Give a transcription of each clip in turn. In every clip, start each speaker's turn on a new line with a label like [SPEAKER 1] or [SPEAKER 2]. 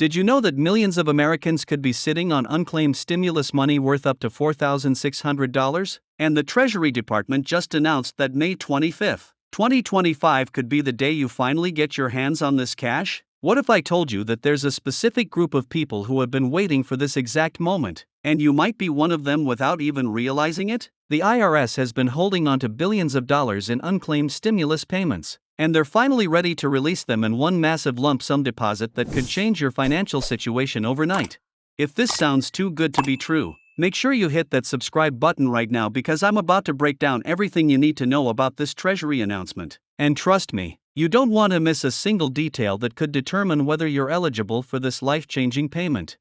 [SPEAKER 1] Did you know that millions of Americans could be sitting on unclaimed stimulus money worth up to $4,600? And the Treasury Department just announced that May 25, 2025 could be the day you finally get your hands on this cash? What if I told you that there's a specific group of people who have been waiting for this exact moment, and you might be one of them without even realizing it? The IRS has been holding on to billions of dollars in unclaimed stimulus payments, and they're finally ready to release them in one massive lump sum deposit that could change your financial situation overnight. If this sounds too good to be true, make sure you hit that subscribe button right now because I'm about to break down everything you need to know about this Treasury announcement. And trust me, you don't want to miss a single detail that could determine whether you're eligible for this life-changing payment.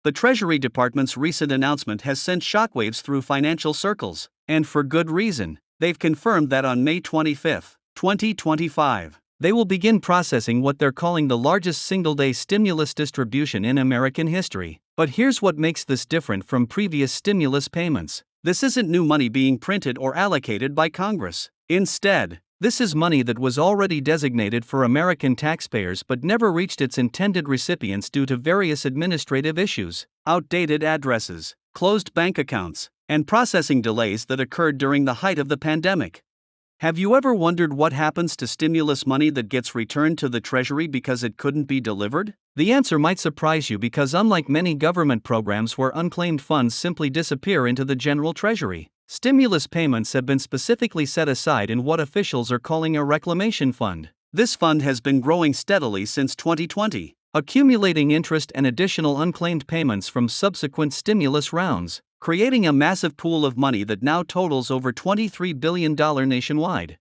[SPEAKER 1] The Treasury Department's recent announcement has sent shockwaves through financial circles, and for good reason. They've confirmed that on May 25, 2025, they will begin processing what they're calling the largest single-day stimulus distribution in American history. But here's what makes this different from previous stimulus payments. This isn't new money being printed or allocated by Congress. Instead, this is money that was already designated for American taxpayers but never reached its intended recipients due to various administrative issues, outdated addresses, closed bank accounts, and processing delays that occurred during the height of the pandemic. Have you ever wondered what happens to stimulus money that gets returned to the Treasury because it couldn't be delivered? The answer might surprise you because unlike many government programs where unclaimed funds simply disappear into the general Treasury, stimulus payments have been specifically set aside in what officials are calling a reclamation fund. This fund has been growing steadily since 2020, accumulating interest and additional unclaimed payments from subsequent stimulus rounds, creating a massive pool of money that now totals over $23 billion nationwide.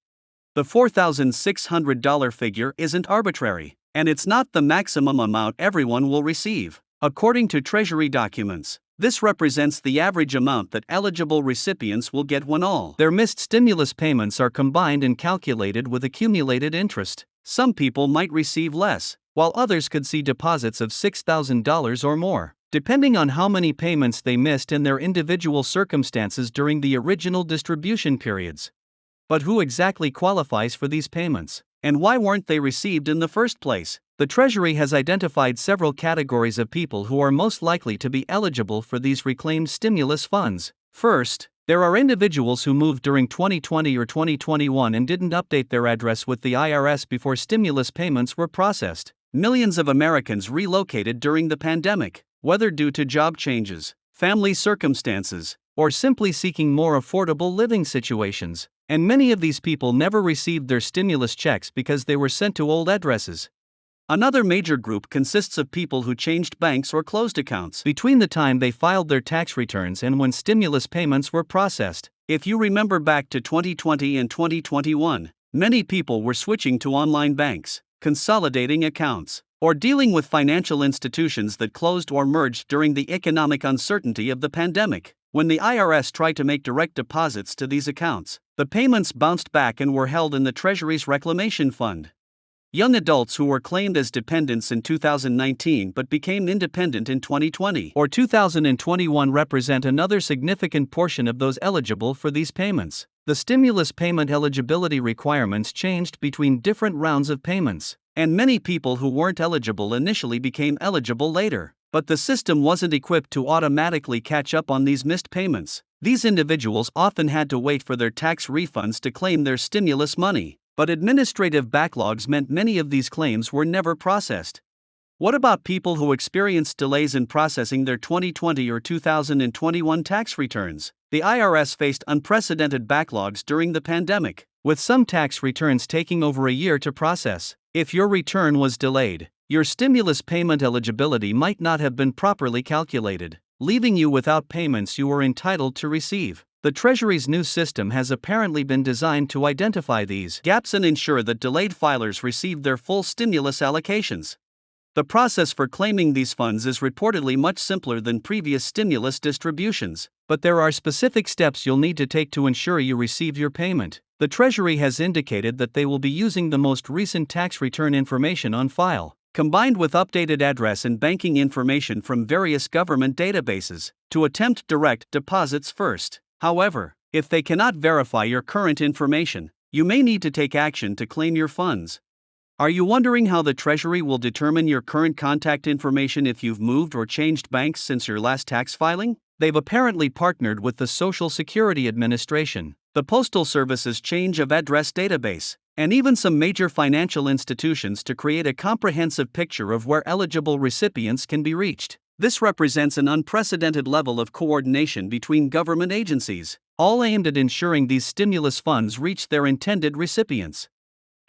[SPEAKER 1] The $4,600 figure isn't arbitrary, and it's not the maximum amount everyone will receive. According to Treasury documents, this represents the average amount that eligible recipients will get when all their missed stimulus payments are combined and calculated with accumulated interest. Some people might receive less, while others could see deposits of $6,000 or more, depending on how many payments they missed in their individual circumstances during the original distribution periods. But who exactly qualifies for these payments, and why weren't they received in the first place? The Treasury has identified several categories of people who are most likely to be eligible for these reclaimed stimulus funds. First, there are individuals who moved during 2020 or 2021 and didn't update their address with the IRS before stimulus payments were processed. Millions of Americans relocated during the pandemic, whether due to job changes, family circumstances, or simply seeking more affordable living situations. And many of these people never received their stimulus checks because they were sent to old addresses. Another major group consists of people who changed banks or closed accounts between the time they filed their tax returns and when stimulus payments were processed. If you remember back to 2020 and 2021, many people were switching to online banks, consolidating accounts, or dealing with financial institutions that closed or merged during the economic uncertainty of the pandemic. When the IRS tried to make direct deposits to these accounts, the payments bounced back and were held in the Treasury's reclamation fund. Young adults who were claimed as dependents in 2019 but became independent in 2020 or 2021 represent another significant portion of those eligible for these payments. The stimulus payment eligibility requirements changed between different rounds of payments, and many people who weren't eligible initially became eligible later. But the system wasn't equipped to automatically catch up on these missed payments. These individuals often had to wait for their tax refunds to claim their stimulus money, but administrative backlogs meant many of these claims were never processed. What about people who experienced delays in processing their 2020 or 2021 tax returns? The IRS faced unprecedented backlogs during the pandemic, with some tax returns taking over a year to process. If your return was delayed, your stimulus payment eligibility might not have been properly calculated, leaving you without payments you were entitled to receive. The Treasury's new system has apparently been designed to identify these gaps and ensure that delayed filers receive their full stimulus allocations. The process for claiming these funds is reportedly much simpler than previous stimulus distributions, but there are specific steps you'll need to take to ensure you receive your payment. The Treasury has indicated that they will be using the most recent tax return information on file, combined with updated address and banking information from various government databases, to attempt direct deposits first. However, if they cannot verify your current information, you may need to take action to claim your funds. Are you wondering how the Treasury will determine your current contact information if you've moved or changed banks since your last tax filing? They've apparently partnered with the Social Security Administration, the Postal Service's change of address database, and even some major financial institutions to create a comprehensive picture of where eligible recipients can be reached. This represents an unprecedented level of coordination between government agencies, all aimed at ensuring these stimulus funds reach their intended recipients.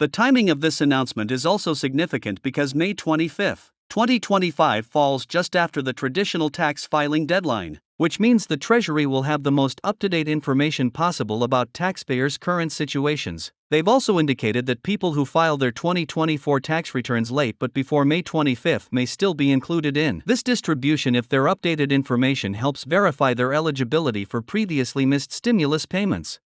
[SPEAKER 1] The timing of this announcement is also significant because May 25, 2025 falls just after the traditional tax filing deadline, which means the Treasury will have the most up-to-date information possible about taxpayers' current situations. They've also indicated that people who file their 2024 tax returns late but before May 25 may still be included in this distribution if their updated information helps verify their eligibility for previously missed stimulus payments.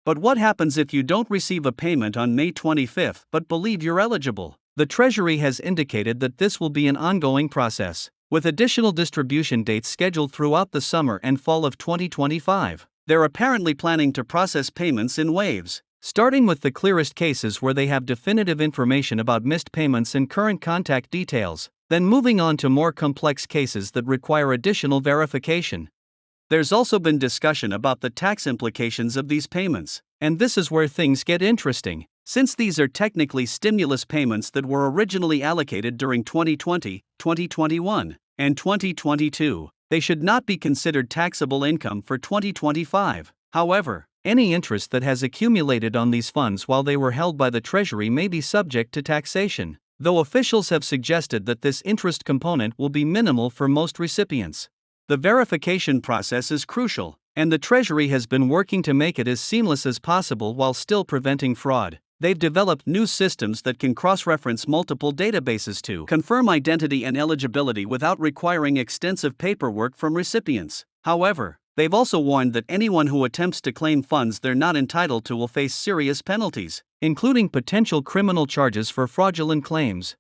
[SPEAKER 1] But what happens if you don't receive a payment on May 25 but believe you're eligible? The Treasury has indicated that this will be an ongoing process, with additional distribution dates scheduled throughout the summer and fall of 2025. They're apparently planning to process payments in waves, starting with the clearest cases where they have definitive information about missed payments and current contact details, then moving on to more complex cases that require additional verification. There's also been discussion about the tax implications of these payments, and this is where things get interesting. Since these are technically stimulus payments that were originally allocated during 2020, 2021, and 2022, they should not be considered taxable income for 2025. However, any interest that has accumulated on these funds while they were held by the Treasury may be subject to taxation, though officials have suggested that this interest component will be minimal for most recipients. The verification process is crucial, and the Treasury has been working to make it as seamless as possible while still preventing fraud. They've developed new systems that can cross-reference multiple databases to confirm identity and eligibility without requiring extensive paperwork from recipients. However, they've also warned that anyone who attempts to claim funds they're not entitled to will face serious penalties, including potential criminal charges for fraudulent claims.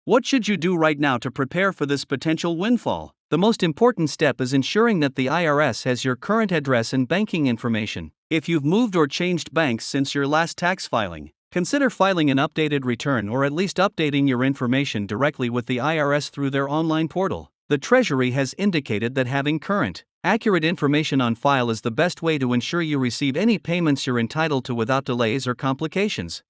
[SPEAKER 1] What should you do right now to prepare for this potential windfall? The most important step is ensuring that the IRS has your current address and banking information. If you've moved or changed banks since your last tax filing, consider filing an updated return or at least updating your information directly with the IRS through their online portal. The Treasury has indicated that having current, accurate information on file is the best way to ensure you receive any payments you're entitled to without delays or complications.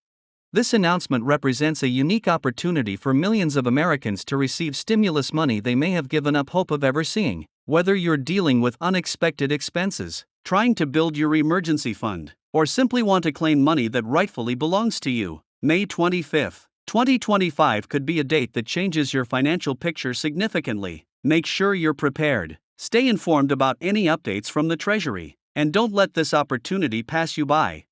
[SPEAKER 1] This announcement represents a unique opportunity for millions of Americans to receive stimulus money they may have given up hope of ever seeing. Whether you're dealing with unexpected expenses, trying to build your emergency fund, or simply want to claim money that rightfully belongs to you, May 25, 2025 could be a date that changes your financial picture significantly. Make sure you're prepared. Stay informed about any updates from the Treasury, and don't let this opportunity pass you by.